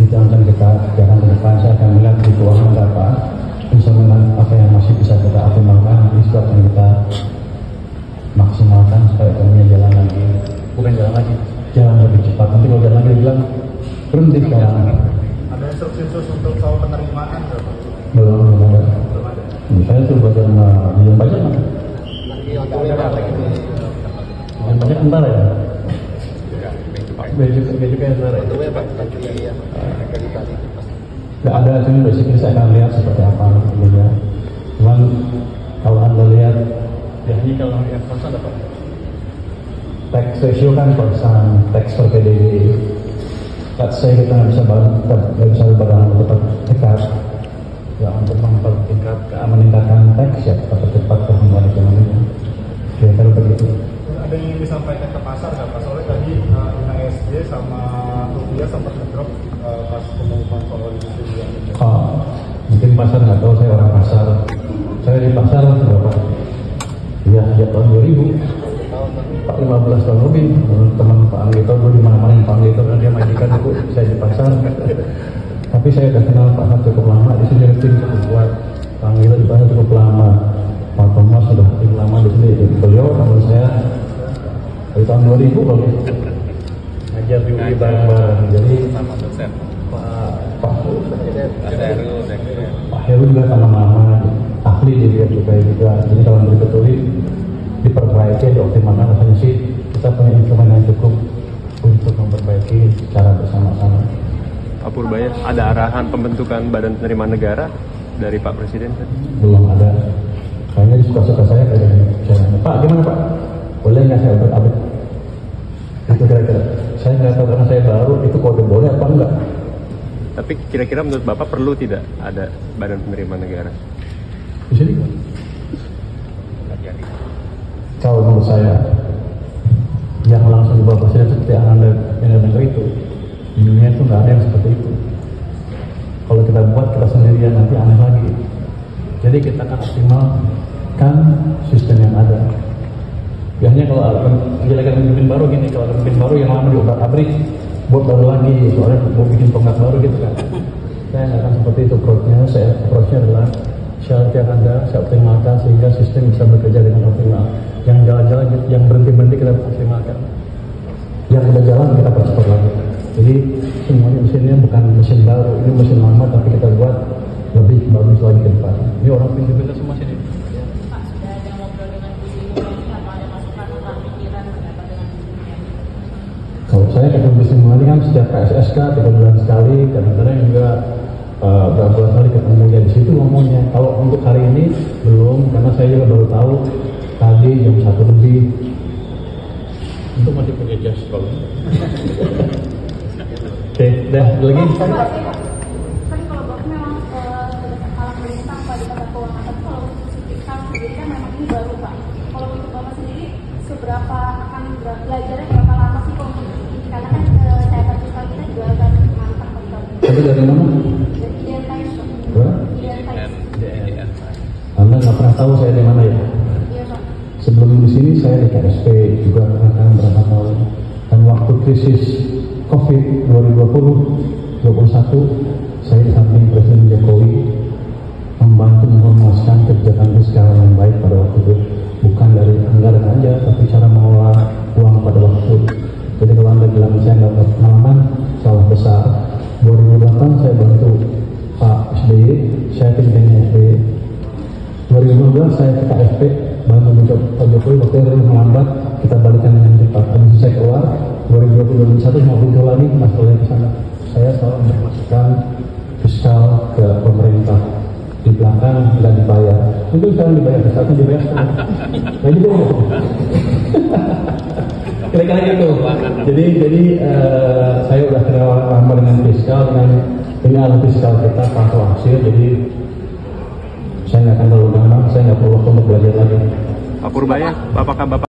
jangan kita jangan ke depan saya akan melihat di keuangan berapa instrumen apa yang masih bisa kita optimalkan, itu akan kita maksimalkan supaya ekonominya jalan lagi, bukan jalan lagi, jalan lebih cepat. Nanti kalau jalan lagi bilang berhenti sekarang. Ada instruksi khusus untuk soal penerimaan berapa? Belum ada. Saya tuh bagian yang banyak mana? Yang banyak entar ya. Bejuka entar ya. Nggak ada, cuma basically saya akan lihat seperti apa gitu ya. Cuman kalau anda lihat, ya ini kalau yang konstan apa? Tax ratio kan konstan, tax per PDB. Let's say kita nggak bisa barang tetap dekat. Ya untuk meningkatkan tax ya kita percepat pertumbuhan ekonominya. Kira-kira begitu. Ada yang ingin disampaikan ke pasar nggak Pak? Soalnya tadi IHSG sama rupiah sempat ngedrop pas pengumuman soal ini. Mungkin pasar nggak tahu, saya orang pasar. Saya di pasar berapa? Ya sejak tahun 2000. 15 tahun lebih. Teman Pak Anggito dulu di mana-mana yang Pak Anggito kan dia majikan itu saya di pasar. Tapi saya udah kenal Pak Anggito cukup lama, di sini tim cukup kuat. Pak Anggito di pasar cukup lama. Pak Thomas sudah cukup lama di sini. Beliau namun saya dari tahun 2000 kalau ngajar di UI bareng-bareng. Jadi Pak Heru juga sama-sama ahli dia juga. Jadi kalau dibetulin diperbaiki, dioptimalkan, rasanya sih kita punya instrumen yang cukup untuk memperbaiki secara bersama-sama. Pak Purbaya, ada arahan pembentukan Badan Penerimaan Negara dari Pak Presiden? Belum ada. Kayaknya suka-suka saya kayak Pak, gimana Pak? Boleh nggak saya update? Itu kira-kira. Saya nggak tahu karena saya baru, itu kode boleh apa enggak? Tapi kira-kira menurut Bapak perlu tidak ada Badan Penerimaan Negara? Di sini nggak? Kalau menurut saya, yang langsung dibawa presiden seperti yang Anda dengar itu, di dunia itu nggak ada yang seperti itu. Kalau kita buat kita sendirian nanti aneh lagi. Jadi kita akan optimalkan sistem yang ada. Biasanya kalau ada pemimpin baru gini, kalau ada pemimpin baru yang lama diobrak-abrik, buat baru lagi, soalnya mau bikin tonggak baru gitu kan. Saya nggak akan seperti itu approach-nya adalah syarat yang ada, saya optimalkan sehingga sistem bisa bekerja dengan optimal. Yang jalan-jalan, yang berhenti-berhenti kita optimalkan. Yang udah jalan kita percepat lagi. Jadi semuanya mesinnya bukan mesin baru, ini mesin lama tapi kita buat lebih bagus lagi ke depan. Ini orang pintar-pintar semua sini. Pak, sudah ada ngobrol dengan Bu Sri Mulyani, apa ada masukan tentang pikiran berkaitan dengan Kalau saya ketemu Bu Sri Mulyani kan sejak KSSK 3 bulan sekali, kadang-kadang juga berapa kali ketemu ya di situ ngomongnya. Kalau untuk hari ini belum, karena saya juga baru tahu tadi jam 1 lebih. Untuk masih punya jas kalau. Oke, dah lagi. kan kalau Bapak memang sudah kalah melintang Pak di tata keuangan, tapi kalau untuk fiskal sendiri kan memang ini baru Pak. Kalau untuk Bapak sendiri seberapa akan belajarnya berapa lama sih kalau karena kan catatan fiskal kita juga akan mantap Pak. Tapi dari mana? Dari IDN Anda nggak pernah tahu saya di mana ya? Iya Pak. Sebelum di sini saya di KSP juga pernah berapa tahun. Dan waktu krisis COVID 2020-21 saya di samping Presiden Jokowi membantu mempromosikan kebijakan fiskal yang baik pada waktu itu, bukan dari anggaran aja tapi cara mengelola uang pada waktu. Jadi kalau Anda bilang saya nggak dapat pengalaman, salah besar. 2008 saya bantu Pak SBY, saya pimpinnya SBY. 2015 saya ke KSP bantu Pak Jokowi, waktu yang melambat kita balikan dengan cepat. Habis saya keluar 2021 mau muncul lagi masalahnya ke sana. Saya selalu memasukkan fiskal ke pemerintah. Di belakang tidak dibayar. Itu sekarang dibayar, fiskalnya dibayar sekarang. Nah gitu. Kira-kira gitu. Jadi saya udah kenal lama dengan fiskal, dengan alat fiskal kita pantau hasil. Jadi saya nggak akan terlalu gampang, saya nggak perlu waktu untuk belajar lagi. Pak Purbaya, apakah Bapak